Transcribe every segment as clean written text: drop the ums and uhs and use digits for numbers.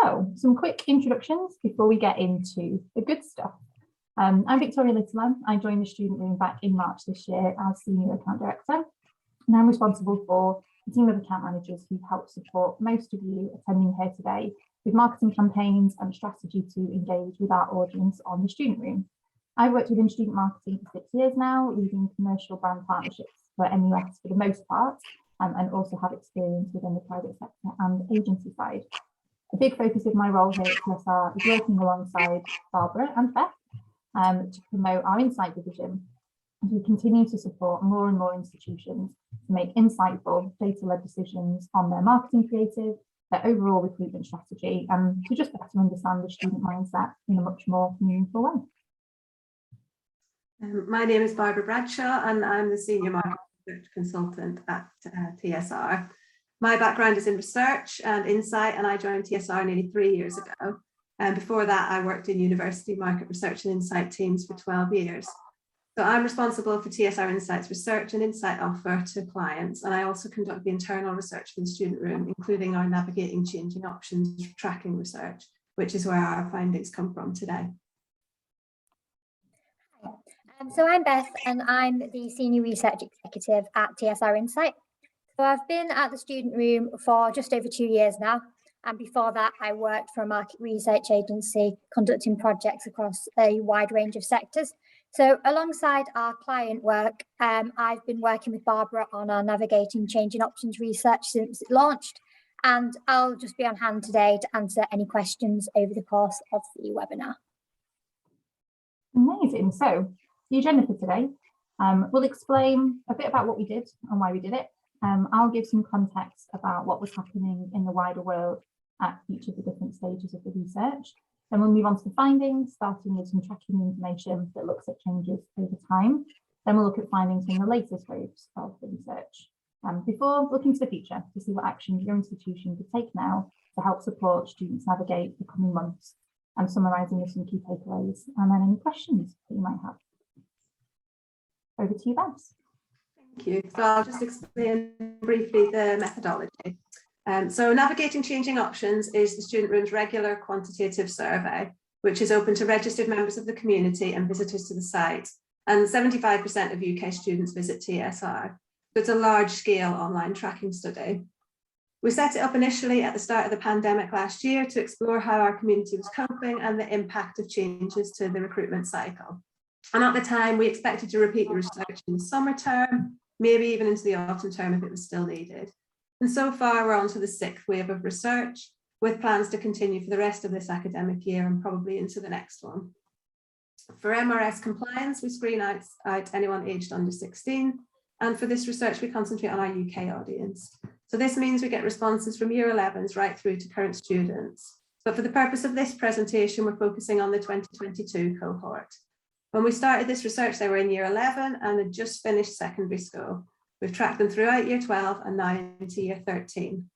So, some quick introductions before we get into the good stuff. I'm Victoria Littler. I joined the student room back in March this year as Senior Account Director, and I'm responsible for a team of account managers who help support most of you attending here today with marketing campaigns and strategy to engage with our audience on the student room. I've worked within student marketing for 6 years now, leading commercial brand partnerships for MUS for the most part, and also have experience within the private sector and agency side. A big focus of my role here at TSR is working alongside Barbara and Beth to promote our Insight division. And we continue to support more and more institutions to make insightful, data-led decisions on their marketing creative, their overall recruitment strategy, and to just better understand the student mindset in a much more meaningful way. My name is Barbara Bradshaw, and I'm the Senior Marketing Research Consultant at TSR. My background is in research and insight, and I joined TSR nearly 3 years ago. And before that, I worked in university market research and insight teams for 12 years. So I'm responsible for TSR Insight's research and insight offer to clients, and I also conduct the internal research for the student room, including our navigating changing options tracking research, which is where our findings come from today. So I'm Beth, and I'm the Senior Research Executive at TSR Insight. So I've been at the student room for just over 2 years now, and before that I worked for a market research agency conducting projects across a wide range of sectors. So alongside our client work, I've been working with Barbara on our navigating changing options research since it launched, and I'll just be on hand today to answer any questions over the course of the webinar. Amazing. So the agenda for today, we'll explain a bit about what we did and why we did it. I'll give some context about what was happening in the wider world at each of the different stages of the research. Then we'll move on to the findings, starting with some tracking information that looks at changes over time. Then we'll look at findings from the latest waves of the research. Before looking to the future to see what actions your institution could take now to help support students navigate the coming months, and summarising with some key takeaways, and then any questions that you might have. Over to you, Beth. Thank you. So I'll just explain briefly the methodology. So navigating changing options is the student room's regular quantitative survey, which is open to registered members of the community and visitors to the site. And 75% of UK students visit TSR. So it's a large-scale online tracking study. We set it up initially at the start of the pandemic last year to explore how our community was coping and the impact of changes to the recruitment cycle. And at the time, we expected to repeat the research in the summer term, maybe even into the autumn term if it was still needed. And so far, we're on to the 6th wave of research, with plans to continue for the rest of this academic year and probably into the next one. For MRS compliance, we screen out anyone aged under 16. And for this research, we concentrate on our UK audience. So this means we get responses from year 11s right through to current students. But for the purpose of this presentation, we're focusing on the 2022 cohort. When we started this research, they were in year 11 and had just finished secondary school. We've tracked them throughout year 12 and now into year 13.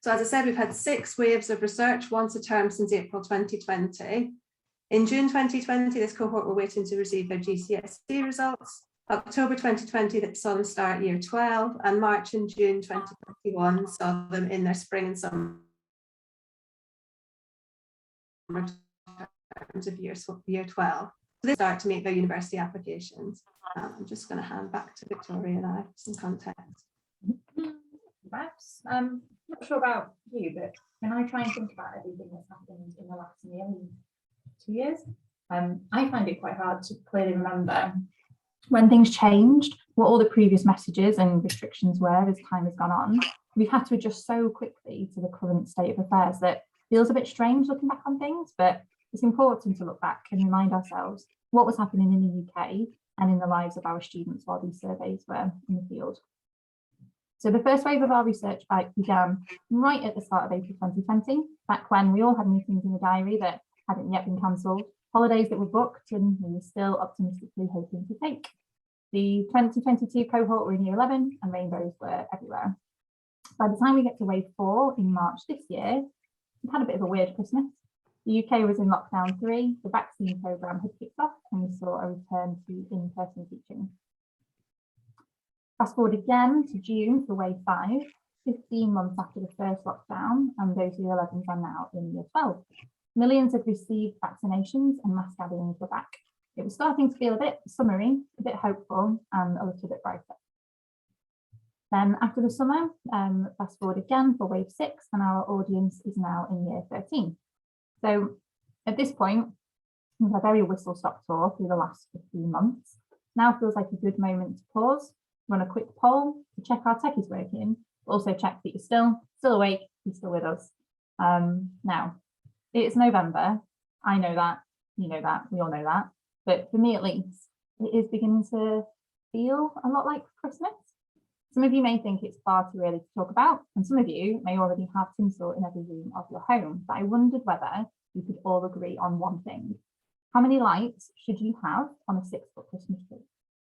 So as I said, we've had 6 waves of research, once a term since April 2020. In June 2020, this cohort were waiting to receive their GCSE results. October 2020 that saw them start year 12, and March and June 2021 saw them in their spring and summer terms of year 12. So they start to make their university applications. I'm just going to hand back to Victoria now for some context. Perhaps, I'm not sure about you, but when I try and think about everything that's happened in the last nearly 2 years, I find it quite hard to clearly remember when things changed, what all the previous messages and restrictions were as time has gone on. We've had to adjust so quickly to the current state of affairs that feels a bit strange looking back on things, but it's important to look back and remind ourselves what was happening in the UK and in the lives of our students while these surveys were in the field. So the first wave of our research began right at the start of April 2020, back when we all had meetings in the diary that hadn't yet been cancelled, holidays that were booked and we were still optimistically hoping to take. The 2022 cohort were in year 11 and rainbows were everywhere. By the time we get to wave 4 in March this year, we've had a bit of a weird Christmas. The UK was in lockdown 3, the vaccine programme had kicked off and we saw a return to in-person teaching. Fast forward again to June for wave 5, 15 months after the first lockdown, and those year 11s are now in year 12. Millions have received vaccinations and mass gatherings were back. It was starting to feel a bit summery, a bit hopeful, and a little bit brighter. Then after the summer, fast forward again for wave 6, and our audience is now in year 13. So at this point, we've had a very whistle-stop tour through the last 15 months. Now feels like a good moment to pause, run a quick poll to check our tech is working, but also check that you're still awake, you're still with us. Now, it's November. I know that, you know that, we all know that. But for me at least, it is beginning to feel a lot like Christmas. Some of you may think it's far too early to talk about, and some of you may already have tinsel in every room of your home, but I wondered whether you could all agree on one thing. How many lights should you have on a 6-foot Christmas tree?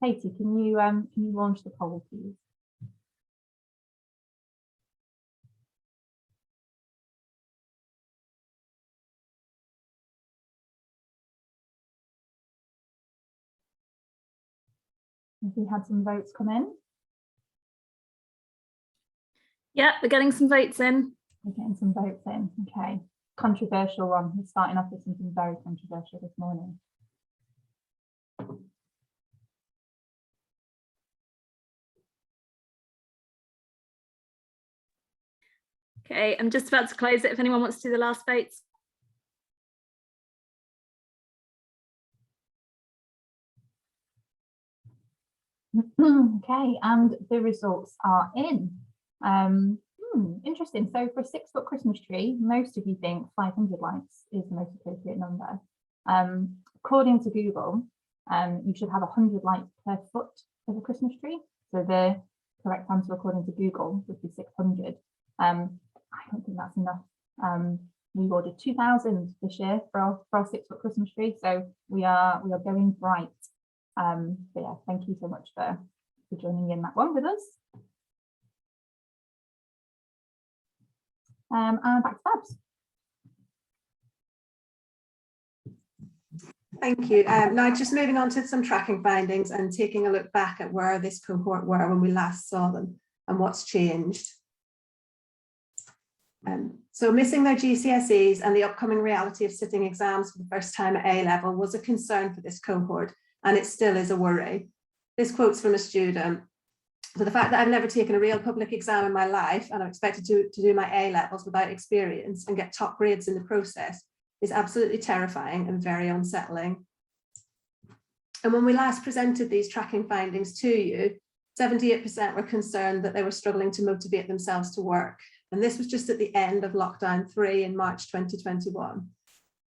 Katie, can you launch the poll, please? Have we had some votes come in? Yeah, we're getting some votes in. We're getting some votes in. Okay. Controversial one. We're starting off with something very controversial this morning. Okay, I'm just about to close it if anyone wants to do the last votes. Okay, and the results are in. Interesting. So for a 6-foot Christmas tree, most of you think 500 lights is the most appropriate number. According to Google, you should have 100 lights per foot of a Christmas tree. So the correct answer according to Google would be 600. I don't think that's enough. We ordered 2,000 this year for our 6-foot Christmas tree, so we are going bright. But yeah, thank you so much for joining in that one with us. And back to Babs. Thank you. Now just moving on to some tracking findings and taking a look back at where this cohort were when we last saw them and what's changed. So missing their GCSEs and the upcoming reality of sitting exams for the first time at A level was a concern for this cohort, and it still is a worry. This quote's from a student. So the fact that I've never taken a real public exam in my life and I'm expected to do my A levels without experience and get top grades in the process is absolutely terrifying and very unsettling. And when we last presented these tracking findings to you, 78% were concerned that they were struggling to motivate themselves to work. And this was just at the end of lockdown 3 in March 2021.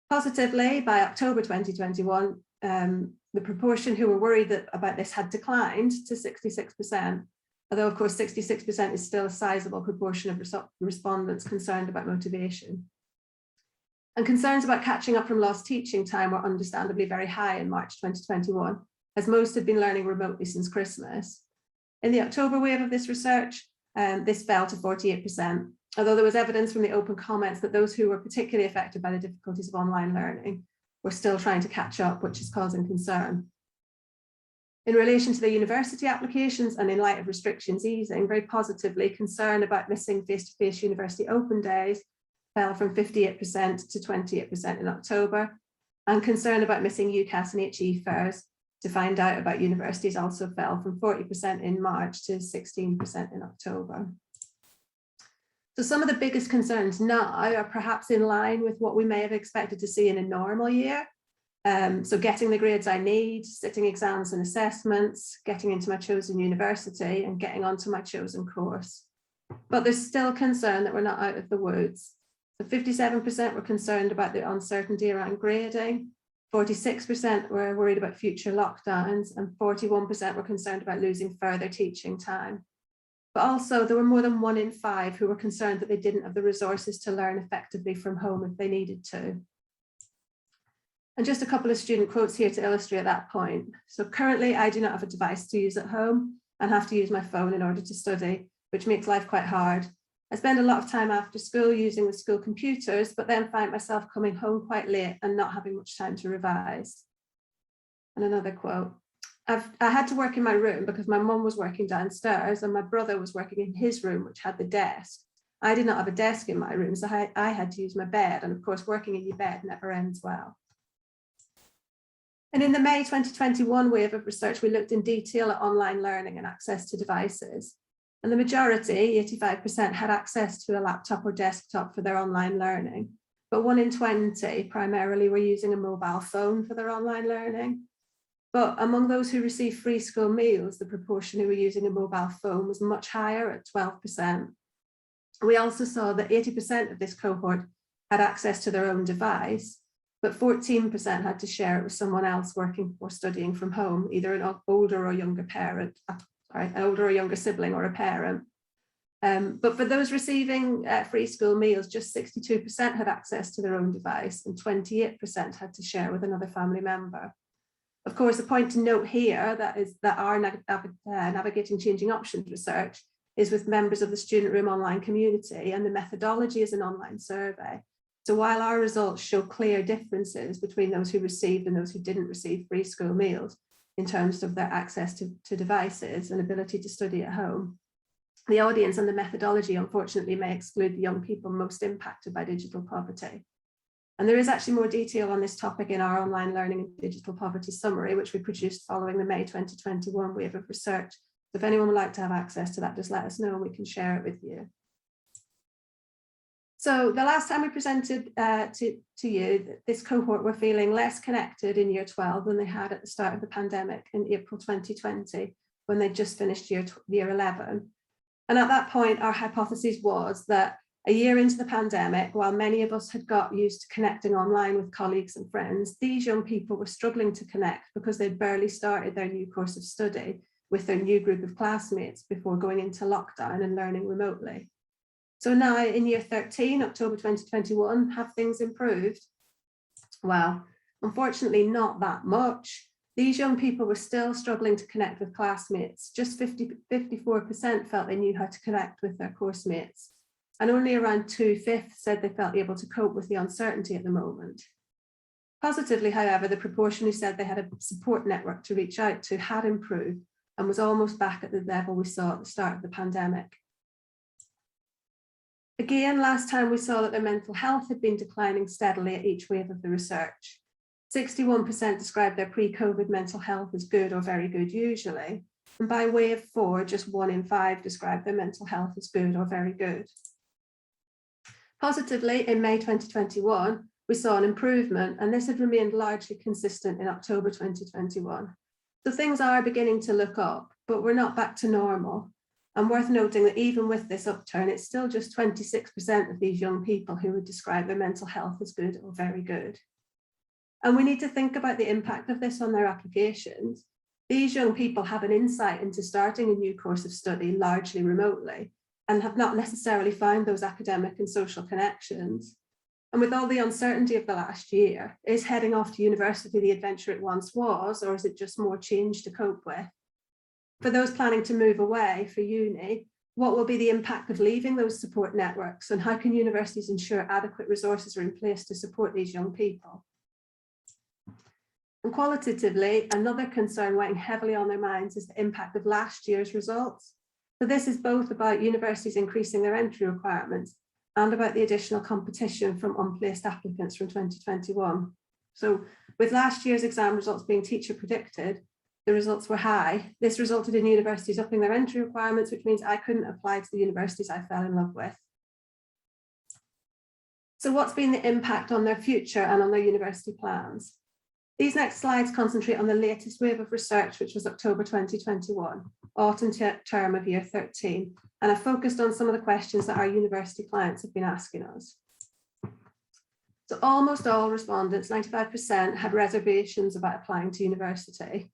Positively, by October 2021, the proportion who were worried about this had declined to 66%, although of course 66% is still a sizable proportion of respondents concerned about motivation. And concerns about catching up from lost teaching time were understandably very high in March 2021, as most had been learning remotely since Christmas. In the October wave of this research, this fell to 48%, although there was evidence from the open comments that those who were particularly affected by the difficulties of online learning were still trying to catch up, which is causing concern. In relation to the university applications and in light of restrictions easing, very positively, concern about missing face-to-face university open days fell from 58% to 28% in October, and concern about missing UCAS and HE fairs to find out about universities also fell from 40% in March to 16% in October. So some of the biggest concerns now are perhaps in line with what we may have expected to see in a normal year. So getting the grades I need, sitting exams and assessments, getting into my chosen university and getting onto my chosen course. But there's still concern that we're not out of the woods. So 57% were concerned about the uncertainty around grading, 46% were worried about future lockdowns, and 41% were concerned about losing further teaching time. But also there were more than 1 in 5 who were concerned that they didn't have the resources to learn effectively from home if they needed to. And just a couple of student quotes here to illustrate that point. So currently I do not have a device to use at home and have to use my phone in order to study, which makes life quite hard. I spend a lot of time after school using the school computers, but then find myself coming home quite late and not having much time to revise. And another quote, I had to work in my room because my mum was working downstairs and my brother was working in his room, which had the desk. I did not have a desk in my room, so I had to use my bed. And of course, working in your bed never ends well. And in the May 2021 wave of research, we looked in detail at online learning and access to devices. And the majority, 85%, had access to a laptop or desktop for their online learning. But 1 in 20 primarily were using a mobile phone for their online learning. But among those who received free school meals, the proportion who were using a mobile phone was much higher at 12%. We also saw that 80% of this cohort had access to their own device, but 14% had to share it with someone else working or studying from home, either an older or younger parent, an older or younger sibling or a parent. But for those receiving free school meals, just 62% had access to their own device and 28% had to share with another family member. Of course, a point to note here that our Navigating Changing Options research is with members of the Student Room online community, and the methodology is an online survey. So while our results show clear differences between those who received and those who didn't receive free school meals in terms of their access to devices and ability to study at home, the audience and the methodology unfortunately may exclude the young people most impacted by digital poverty. And there is actually more detail on this topic in our online learning and digital poverty summary, which we produced following the May 2021 wave of research. So if anyone would like to have access to that, just let us know and we can share it with you. So the last time we presented to you, this cohort were feeling less connected in year 12 than they had at the start of the pandemic in April 2020, when they just finished year 11. And at that point, our hypothesis was that a year into the pandemic, while many of us had got used to connecting online with colleagues and friends, these young people were struggling to connect because they'd barely started their new course of study with their new group of classmates before going into lockdown and learning remotely. So now in year 13, October 2021, have things improved? Well, unfortunately, not that much. These young people were still struggling to connect with classmates. Just 54% felt they knew how to connect with their course mates. And only around 2/5 said they felt able to cope with the uncertainty at the moment. Positively, however, the proportion who said they had a support network to reach out to had improved and was almost back at the level we saw at the start of the pandemic. Again, last time we saw that their mental health had been declining steadily at each wave of the research. 61% described their pre-COVID mental health as good or very good usually. And by wave 4, just 1 in 5 described their mental health as good or very good. Positively, in May 2021, we saw an improvement, and this had remained largely consistent in October 2021. So things are beginning to look up, but we're not back to normal. And worth noting that even with this upturn, it's still just 26% of these young people who would describe their mental health as good or very good. And we need to think about the impact of this on their applications. These young people have an insight into starting a new course of study largely remotely and have not necessarily found those academic and social connections. And with all the uncertainty of the last year, is heading off to university the adventure it once was, or is it just more change to cope with? For those planning to move away for uni, what will be the impact of leaving those support networks, and how can universities ensure adequate resources are in place to support these young people? And qualitatively, another concern weighing heavily on their minds is the impact of last year's results. So this is both about universities increasing their entry requirements and about the additional competition from unplaced applicants from 2021. So with last year's exam results being teacher predicted, the results were high. This resulted in universities upping their entry requirements, which means I couldn't apply to the universities I fell in love with. So what's been the impact on their future and on their university plans? These next slides concentrate on the latest wave of research, which was October 2021, autumn term of year 13, and I focused on some of the questions that our university clients have been asking us. So almost all respondents, 95%, had reservations about applying to university.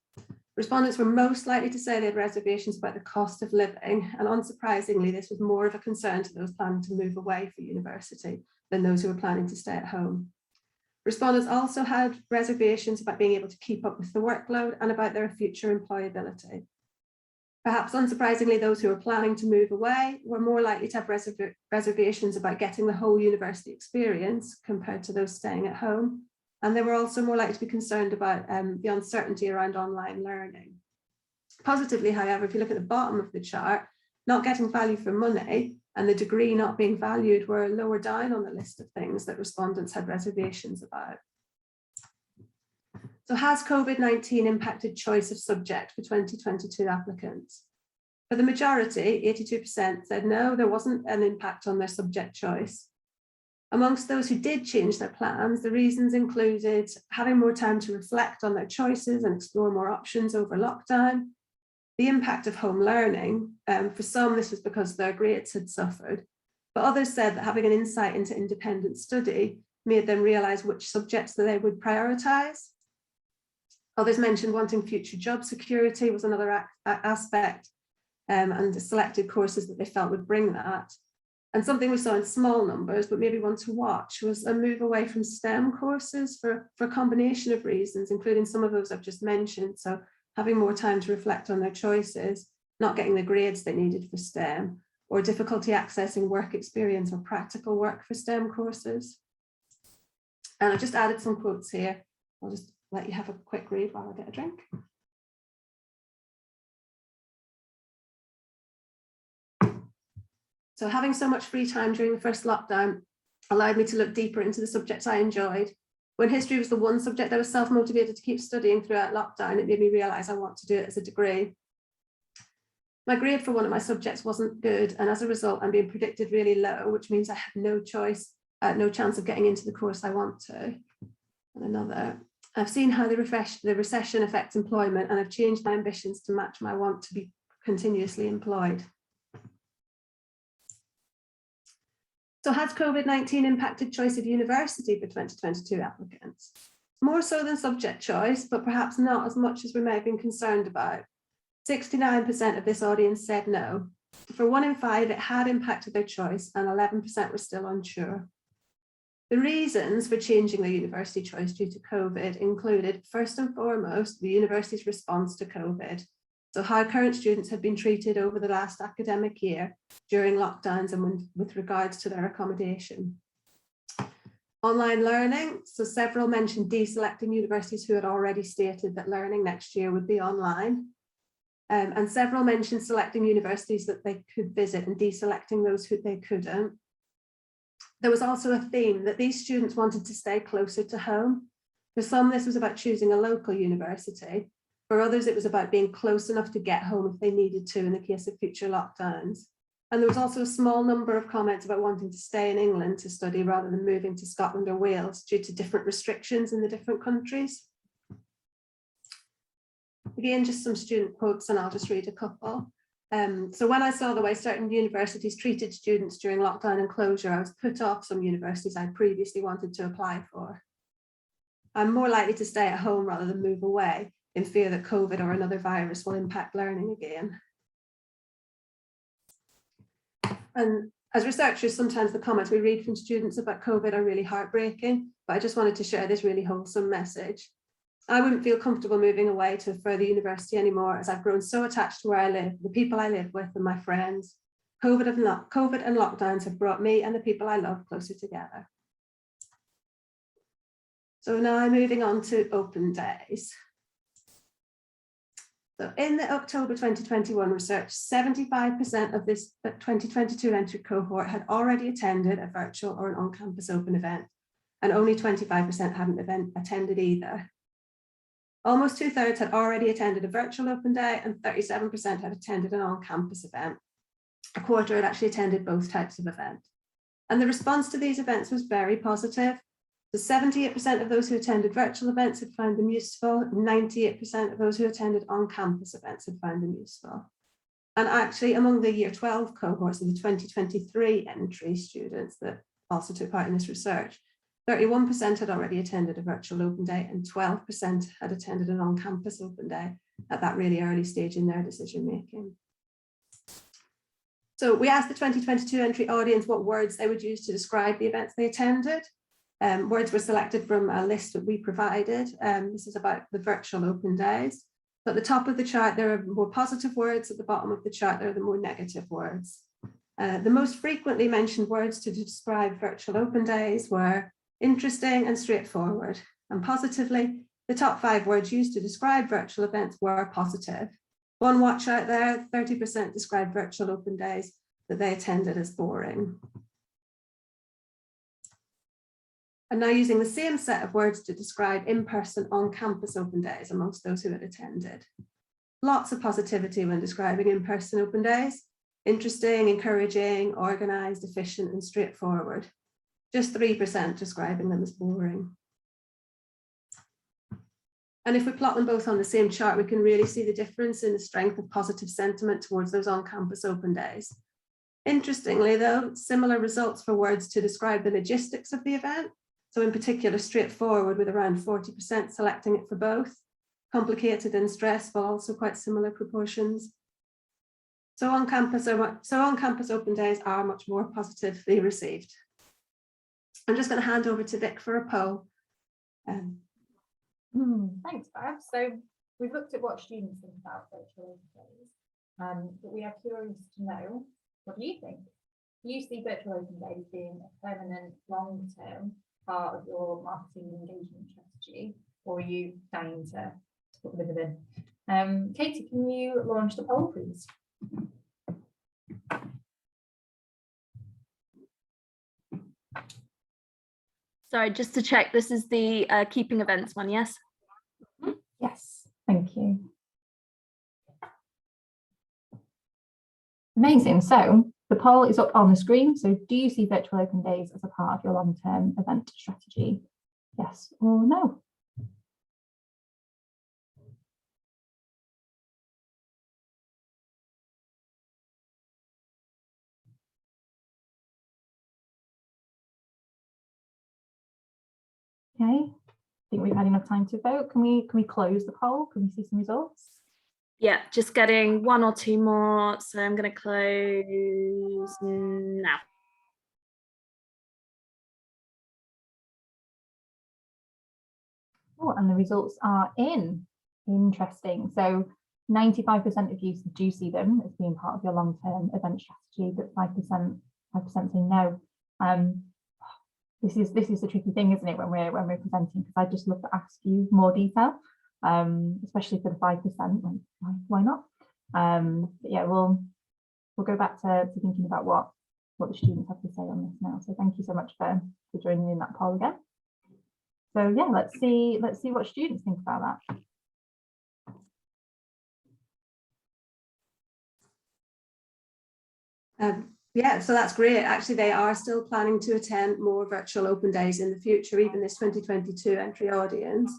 Respondents were most likely to say they had reservations about the cost of living, and unsurprisingly, this was more of a concern to those planning to move away for university than those who were planning to stay at home. Respondents also had reservations about being able to keep up with the workload and about their future employability. Perhaps unsurprisingly, those who were planning to move away were more likely to have reservations about getting the whole university experience compared to those staying at home. And they were also more likely to be concerned about the uncertainty around online learning. Positively, however, if you look at the bottom of the chart, not getting value for money and the degree not being valued were lower down on the list of things that respondents had reservations about. So has COVID-19 impacted choice of subject for 2022 applicants? For the majority, 82% said no, there wasn't an impact on their subject choice. Amongst those who did change their plans, the reasons included having more time to reflect on their choices and explore more options over lockdown, the impact of home learning. For some, this was because their grades had suffered, but others said that having an insight into independent study made them realise which subjects that they would prioritise. Others mentioned wanting future job security was another aspect, and the selected courses that they felt would bring that. And something we saw in small numbers, but maybe one to watch, was a move away from STEM courses for a combination of reasons, including some of those I've just mentioned. So having more time to reflect on their choices, not getting the grades they needed for STEM, or difficulty accessing work experience or practical work for STEM courses. And I've just added some quotes here. I'll just let you have a quick read while I get a drink. So having so much free time during the first lockdown allowed me to look deeper into the subjects I enjoyed. When history was the one subject I was self-motivated to keep studying throughout lockdown, it made me realise I want to do it as a degree. My grade for one of my subjects wasn't good, and as a result, I'm being predicted really low, which means I have no choice, no chance of getting into the course I want to. And another, I've seen how the recession affects employment, and I've changed my ambitions to match my want to be continuously employed. So has COVID-19 impacted choice of university for 2022 applicants? More so than subject choice, but perhaps not as much as we may have been concerned about. 69% of this audience said no. For 1 in 5, it had impacted their choice, and 11% were still unsure. The reasons for changing their university choice due to COVID included, first and foremost, the university's response to COVID. So how current students have been treated over the last academic year during lockdowns and with regards to their accommodation. Online learning, so several mentioned deselecting universities who had already stated that learning next year would be online. And several mentioned selecting universities that they could visit and deselecting those who they couldn't. There was also a theme that these students wanted to stay closer to home. For some, this was about choosing a local university. For others, it was about being close enough to get home if they needed to in the case of future lockdowns. And there was also a small number of comments about wanting to stay in England to study rather than moving to Scotland or Wales due to different restrictions in the different countries. Again, just some student quotes, and I'll just read a couple. So when I saw the way certain universities treated students during lockdown and closure, I was put off some universities I'd previously wanted to apply for. I'm more likely to stay at home rather than move away, in fear that COVID or another virus will impact learning again. And as researchers, sometimes the comments we read from students about COVID are really heartbreaking, but I just wanted to share this really wholesome message. I wouldn't feel comfortable moving away to a further university anymore, as I've grown so attached to where I live, the people I live with and my friends. COVID and lockdowns have brought me and the people I love closer together. So now moving on to open days. So in the October 2021 research, 75% of this 2022 entry cohort had already attended a virtual or an on-campus open event, and only 25% hadn't attended either. Almost 2/3 had already attended a virtual open day, and 37% had attended an on-campus event. A quarter had actually attended both types of event. And the response to these events was very positive. So 78% of those who attended virtual events had found them useful, 98% of those who attended on-campus events had found them useful. And actually, among the year 12 cohorts of the 2023 entry students that also took part in this research, 31% had already attended a virtual open day, and 12% had attended an on-campus open day at that really early stage in their decision making. So we asked the 2022 entry audience what words they would use to describe the events they attended. Words were selected from a list that we provided. This is about the virtual open days. So at the top of the chart, there are more positive words. At the bottom of the chart, there are the more negative words. The most frequently mentioned words to describe virtual open days were interesting and straightforward. And positively, the top 5 words used to describe virtual events were positive. One watch out there, 30% described virtual open days that they attended as boring. And now using the same set of words to describe in-person on-campus open days amongst those who had attended. Lots of positivity when describing in-person open days. Interesting, encouraging, organised, efficient and straightforward. Just 3% describing them as boring. And if we plot them both on the same chart, we can really see the difference in the strength of positive sentiment towards those on-campus open days. Interestingly though, similar results for words to describe the logistics of the event. So in particular, straightforward with around 40% selecting it for both. Complicated and stressful, also quite similar proportions. So on-campus open days are much more positively received. I'm just going to hand over to Vic for a poll. Thanks, Beth. So we've looked at what students think about virtual open days, but we are curious to know, what do you think? Do you see virtual open days being a permanent, long-term part of your marketing and engagement strategy, or are you dying to put them in the bin? Katie, can you launch the poll, please? Sorry, just to check, this is the keeping events one, yes? Yes, thank you. Amazing. So the poll is up on the screen. So do you see virtual open days as a part of your long-term event strategy? Yes or no? Okay, I think we've had enough time to vote. Can we close the poll? Can we see some results? Yeah, just getting one or two more. So I'm going to close now. Oh, and the results are in. Interesting. So 95% of you do see them as being part of your long-term event strategy, but 5% say no. This is the tricky thing, isn't it, when we're presenting? Because I just love to ask you more detail, especially for the 5%. Why not? But yeah, we'll go back to thinking about what the students have to say on this now. So thank you so much for joining in that poll again. So yeah, let's see what students think about that. Yeah, so that's great. Actually, they are still planning to attend more virtual open days in the future, even this 2022 entry audience.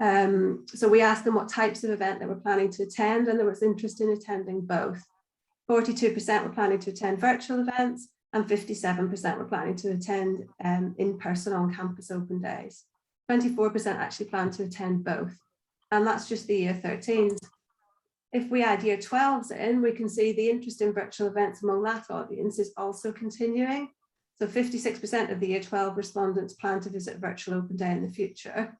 So we asked them what types of event they were planning to attend, and there was interest in attending both. 42% were planning to attend virtual events, and 57% were planning to attend in-person on-campus open days. 24% actually plan to attend both, and that's just the year 13s. If we add year 12s in, we can see the interest in virtual events among that audience is also continuing. So 56% of the year 12 respondents plan to visit a virtual open day in the future.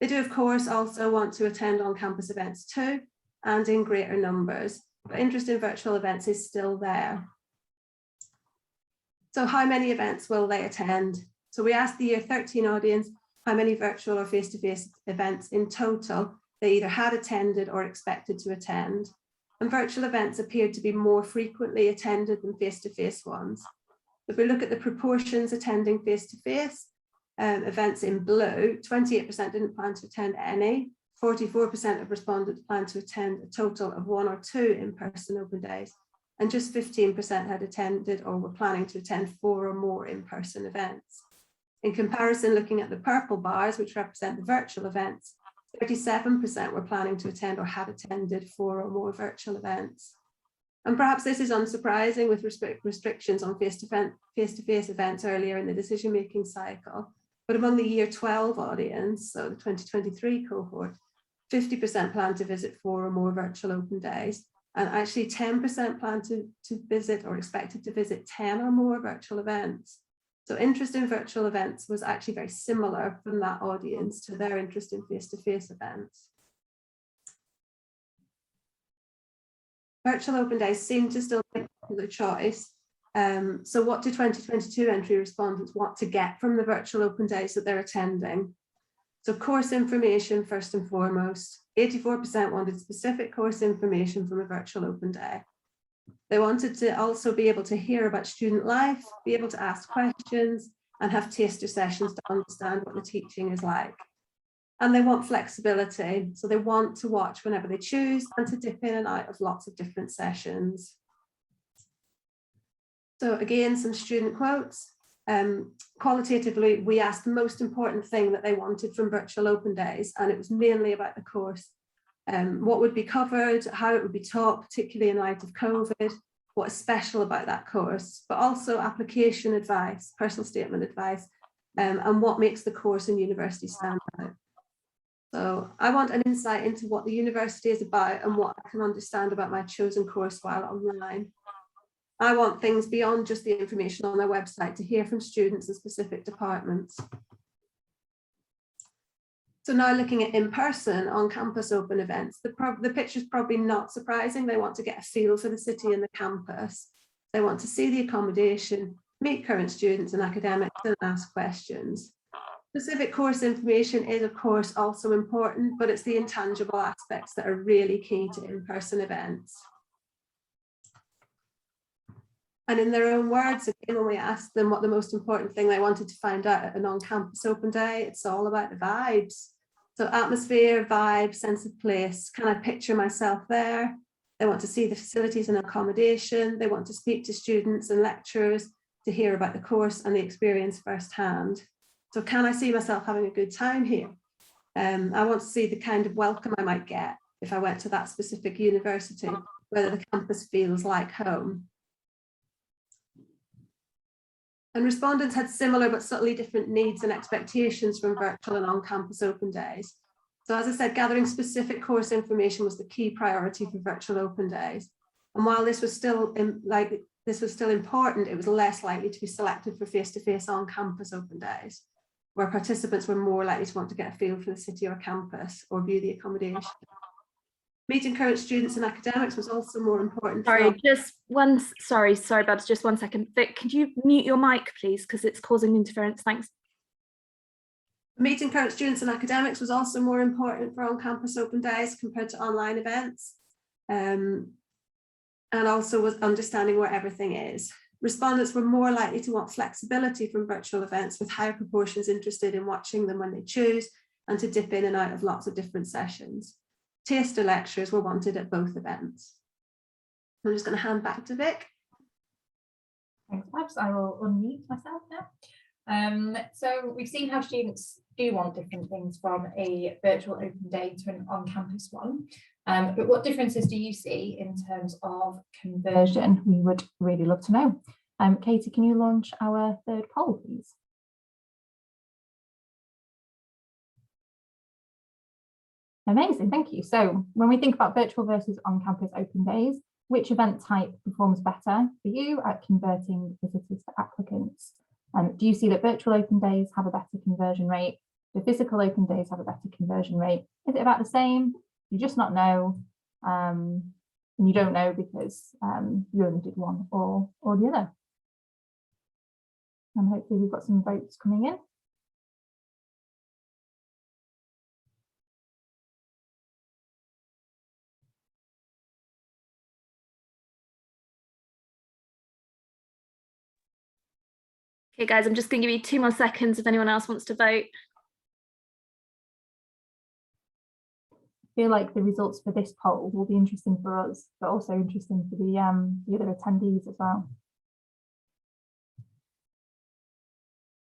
They do, of course, also want to attend on-campus events too, and in greater numbers, but interest in virtual events is still there. So how many events will they attend? So we asked the year 13 audience how many virtual or face-to-face events in total they either had attended or expected to attend. And virtual events appeared to be more frequently attended than face-to-face ones. If we look at the proportions attending face-to-face events in blue, 28% didn't plan to attend any, 44% of respondents planned to attend a total of 1 or 2 in-person open days, and just 15% had attended or were planning to attend 4 or more in-person events. In comparison, looking at the purple bars, which represent the virtual events, 37% were planning to attend or had attended 4 or more virtual events. And perhaps this is unsurprising with restrictions on face-to-face events earlier in the decision-making cycle. But among the year 12 audience, so the 2023 cohort, 50% plan to visit 4 or more virtual open days, and actually 10% plan to visit or expected to visit 10 or more virtual events. So interest in virtual events was actually very similar from that audience to their interest in face-to-face events. Virtual open days seem to still be a popular choice. So what do 2022 entry respondents want to get from the virtual open days that they're attending? So course information first and foremost. 84% wanted specific course information from a virtual open day. They wanted to also be able to hear about student life, be able to ask questions, and have taster sessions to understand what the teaching is like. And they want flexibility. So they want to watch whenever they choose and to dip in and out of lots of different sessions. So again, some student quotes. Qualitatively, we asked the most important thing that they wanted from virtual open days, and it was mainly about the course. What would be covered, how it would be taught, particularly in light of COVID, what is special about that course, but also application advice, personal statement advice, and what makes the course in university stand out. So I want an insight into what the university is about and what I can understand about my chosen course while online. I want things beyond just the information on their website to hear from students in specific departments. So now looking at in-person on-campus open events, the picture is probably not surprising. They want to get a feel for the city and the campus. They want to see the accommodation, meet current students and academics and ask questions. Specific course information is of course also important, but it's the intangible aspects that are really key to in-person events. And in their own words, again, when we asked them what the most important thing they wanted to find out at an on-campus open day, it's all about the vibes. So atmosphere, vibe, sense of place. Can I picture myself there? They want to see the facilities and accommodation. They want to speak to students and lecturers to hear about the course and the experience firsthand. So can I see myself having a good time here? I want to see the kind of welcome I might get if I went to that specific university, whether the campus feels like home. And respondents had similar but subtly different needs and expectations from virtual and on-campus open days. So as I said, gathering specific course information was the key priority for virtual open days. And while this was still important, it was less likely to be selected for face-to-face on-campus open days, where participants were more likely to want to get a feel for the city or campus or view the accommodation. Meeting current students and academics was also more important. Sorry, Beth, just 1 second. Vic, could you mute your mic, please, because it's causing interference? Thanks. Meeting current students and academics was also more important for on-campus open days compared to online events, and also was understanding where everything is. Respondents were more likely to want flexibility from virtual events, with higher proportions interested in watching them when they choose and to dip in and out of lots of different sessions. Taster lectures were wanted at both events. I'm just going to hand back to Vic. Thanks, Babs. I will unmute myself now. So we've seen how students do want different things from a virtual open day to an on-campus one. But what differences do you see in terms of conversion? We would really love to know. Katie, can you launch our third poll, please? Amazing, thank you. So when we think about virtual versus on-campus open days, which event type performs better for you at converting visitors to applicants? Do you see that virtual open days have a better conversion rate? Do physical open days have a better conversion rate? Is it about the same? You just not know, and you don't know because you only did one or the other. And hopefully we've got some votes coming in. Okay, guys, I'm just going to give you 2 more seconds if anyone else wants to vote. I feel like the results for this poll will be interesting for us, but also interesting for the other attendees as well.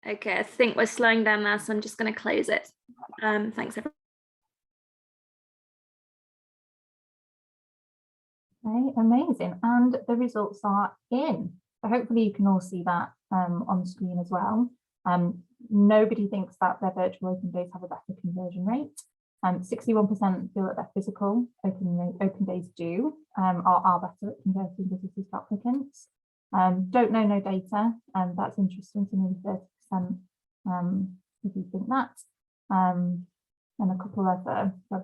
Okay, I think we're slowing down now, so I'm just going to close it. Thanks, everyone. Okay, amazing. And the results are in. So hopefully you can all see that on screen as well. Nobody thinks that their virtual open days have a better conversion rate. 61% feel that their physical open days do are better at converting visitors to applicants. Don't know, no data, and that's interesting. So maybe 30% if you think that, and a couple of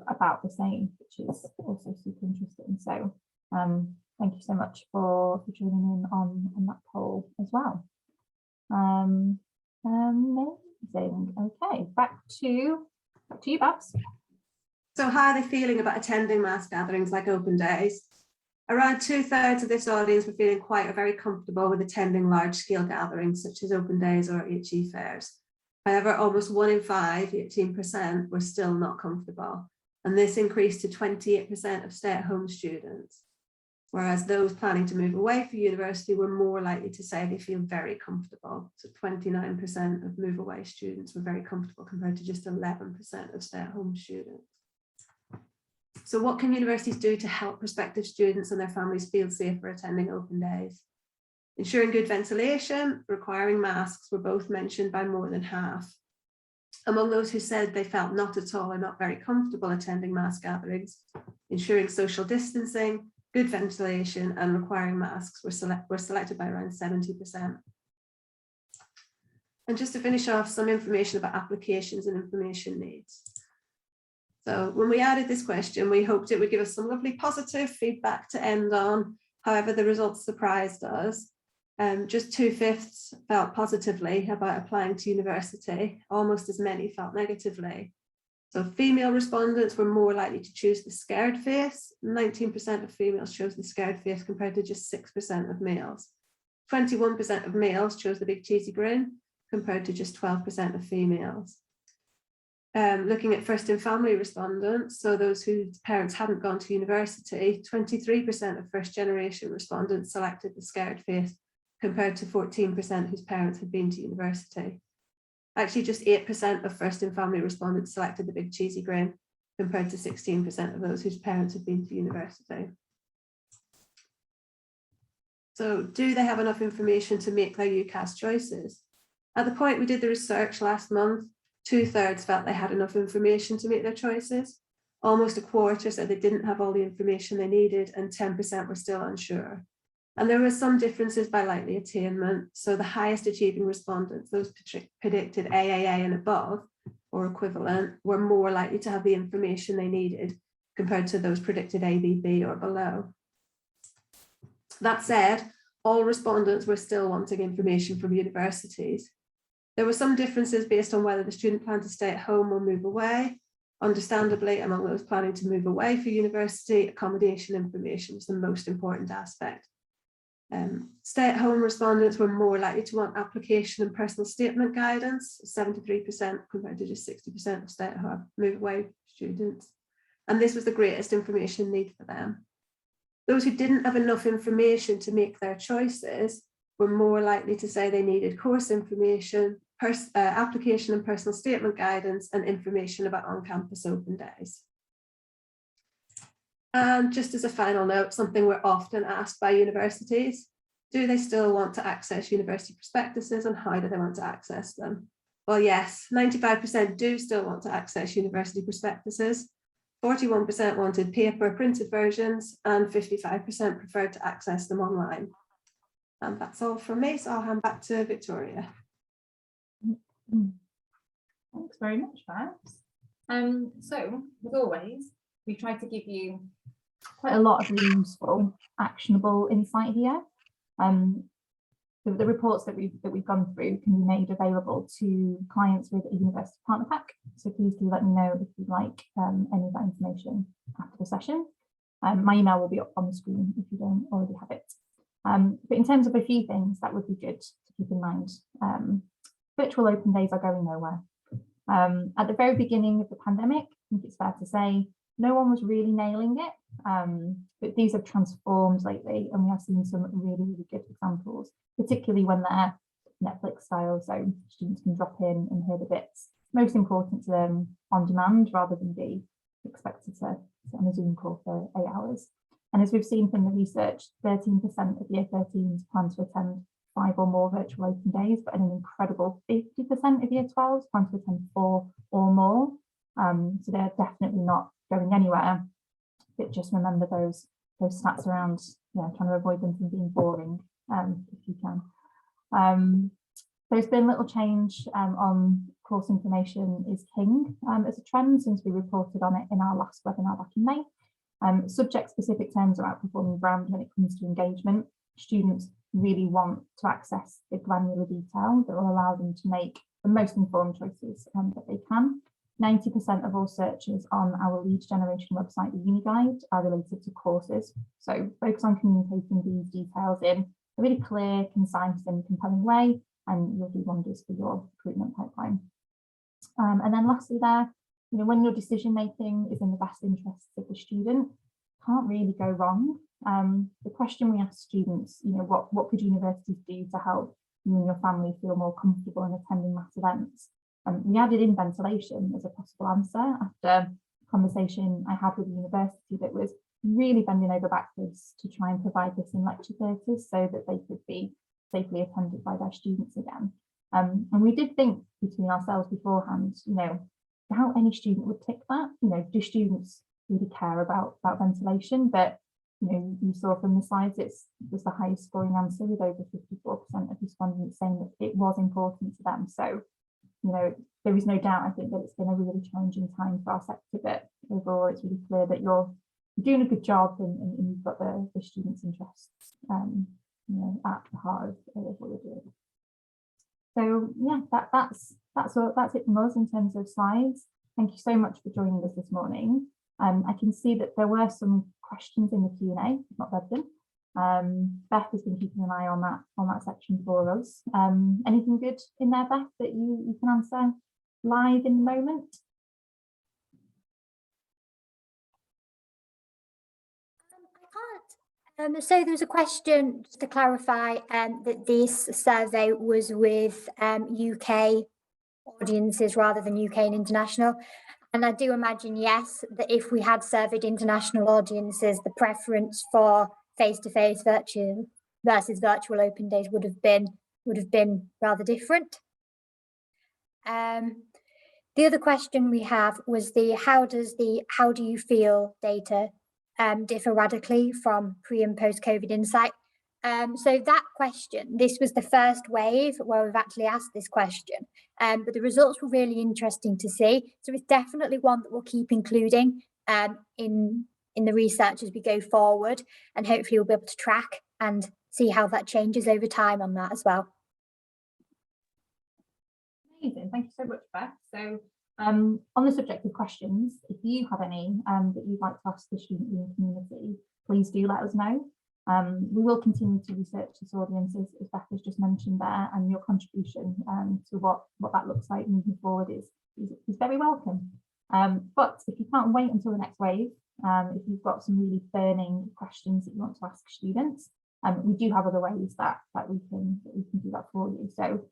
about the same, which is also super interesting. So thank you so much for joining in on that poll as well. Amazing. Okay, back to Back to you, Babs. So how are they feeling about attending mass gatherings like open days? Around 2/3 of this audience were feeling quite or very comfortable with attending large-scale gatherings such as open days or HE fairs. However, almost 1 in 5, 18%, were still not comfortable, and this increased to 28% of stay-at-home students, whereas those planning to move away for university were more likely to say they feel very comfortable. So 29% of move-away students were very comfortable compared to just 11% of stay-at-home students. So what can universities do to help prospective students and their families feel safer attending open days? Ensuring good ventilation, requiring masks were both mentioned by more than half. Among those who said they felt not at all or not very comfortable attending mass gatherings, ensuring social distancing, good ventilation and requiring masks were selected by around 70%. And just to finish off, some information about applications and information needs. So when we added this question, we hoped it would give us some lovely positive feedback to end on. However, the results surprised us. Just 2/5 felt positively about applying to university. Almost as many felt negatively. So female respondents were more likely to choose the scared face. 19% of females chose the scared face compared to just 6% of males. 21% of males chose the big cheesy grin compared to just 12% of females. Looking at first in family respondents, so those whose parents hadn't gone to university, 23% of first generation respondents selected the scared face compared to 14% whose parents had been to university. Actually, just 8% of first in family respondents selected the big cheesy grin compared to 16% of those whose parents had been to university. So do they have enough information to make their UCAS choices? At the point we did the research last month, 2/3 felt they had enough information to make their choices. Almost a quarter said they didn't have all the information they needed, and 10% were still unsure. And there were some differences by likely attainment. So the highest achieving respondents, those predicted AAA and above or equivalent, were more likely to have the information they needed compared to those predicted ABB or below. That said, all respondents were still wanting information from universities. There were some differences based on whether the student planned to stay at home or move away. Understandably, among those planning to move away for university, accommodation information was the most important aspect. Stay-at-home respondents were more likely to want application and personal statement guidance, 73% compared to just 60% of stay-at-home move-away students. And this was the greatest information need for them. Those who didn't have enough information to make their choices were more likely to say they needed course information, application and personal statement guidance, and information about on-campus open days. And just as a final note, something we're often asked by universities, do they still want to access university prospectuses and how do they want to access them? Well, yes, 95% do still want to access university prospectuses. 41% wanted paper printed versions and 55% preferred to access them online. And that's all from me, so I'll hand back to Victoria. Thanks very much, Babs. So, as always, we try to give you quite a lot of really useful, actionable insight here. The reports that we've gone through can be made available to clients with a university partner pack. So please do let me know if you'd like any of that information after the session. My email will be up on the screen if you don't already have it. But in terms of a few things that would be good to keep in mind, virtual open days are going nowhere. At the very beginning of the pandemic, I think it's fair to say, no one was really nailing it, but these have transformed lately, and we have seen some really, really good examples, particularly when they're Netflix style, so students can drop in and hear the bits most important to them on demand rather than be expected to sit on a Zoom call for 8 hours. And as we've seen from the research, 13% of year 13s plan to attend 5 or more virtual open days, but an incredible 50% of year 12s plan to attend 4 or more. So they're definitely not going anywhere, but just remember those stats around, trying to avoid them from being boring, if you can. There's been little change on course information is king as a trend since we reported on it in our last webinar back in May. Subject-specific terms are outperforming brand when it comes to engagement. Students really want to access the granular detail that will allow them to make the most informed choices that they can. 90% of all searches on our lead generation website, the UniGuide, are related to courses. So focus on communicating these details in a really clear, concise and compelling way, and you'll do wonders for your recruitment pipeline. And then lastly there, when your decision making is in the best interests of the student, can't really go wrong. The question we ask students, what could universities do to help you and your family feel more comfortable in attending mass events? We added in ventilation as a possible answer after a conversation I had with the university that was really bending over backwards to try and provide this in lecture theatres so that they could be safely attended by their students again. And we did think between ourselves beforehand, how any student would tick that. Do students really care about ventilation? But you saw from the slides, it was the highest scoring answer, with over 54% of respondents saying that it was important to them. So there is no doubt, I think, that it's been a really challenging time for our sector, but overall it's really clear that you're doing a good job and you've got the students' interests at the heart of what you're doing. So yeah, that's it from us in terms of slides. Thank you so much for joining us this morning. I can see that there were some questions in the Q&A, not read them. Beth has been keeping an eye on that section for us. Anything good in there, Beth, that you can answer live in the moment? So there was a question, just to clarify, that this survey was with UK audiences rather than UK and international. And I do imagine, yes, that if we had surveyed international audiences, the preference for face-to-face virtual versus virtual open days would have been rather different. The other question we have was how do you feel data differ radically from pre and post COVID insight? So that question, this was the first wave where we've actually asked this question, but the results were really interesting to see. So it's definitely one that we'll keep including in the research as we go forward, and hopefully we'll be able to track and see how that changes over time on that as well. Amazing, thank you so much, Beth. So on the subject of questions, if you have any that you'd like to ask the student in the community, please do let us know. We will continue to research this audience, as Beth has just mentioned there, and your contribution to what that looks like moving forward is very welcome. But if you can't wait until the next wave, if you've got some really burning questions that you want to ask students, we do have other ways that we can do that for you. So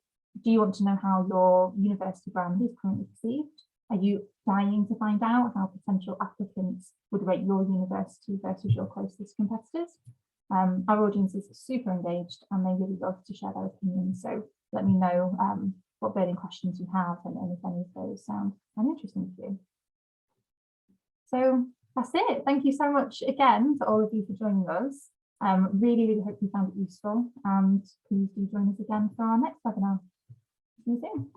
do you want to know how your university brand is currently perceived? Are you dying to find out how potential applicants would rate your university versus your closest competitors? Our audience is super engaged and they really love to share their opinions. So let me know what burning questions you have and if any of those sound interesting to you. So that's it. Thank you so much again to all of you for joining us. Really hope you found it useful, and please do join us again for our next webinar. See you soon.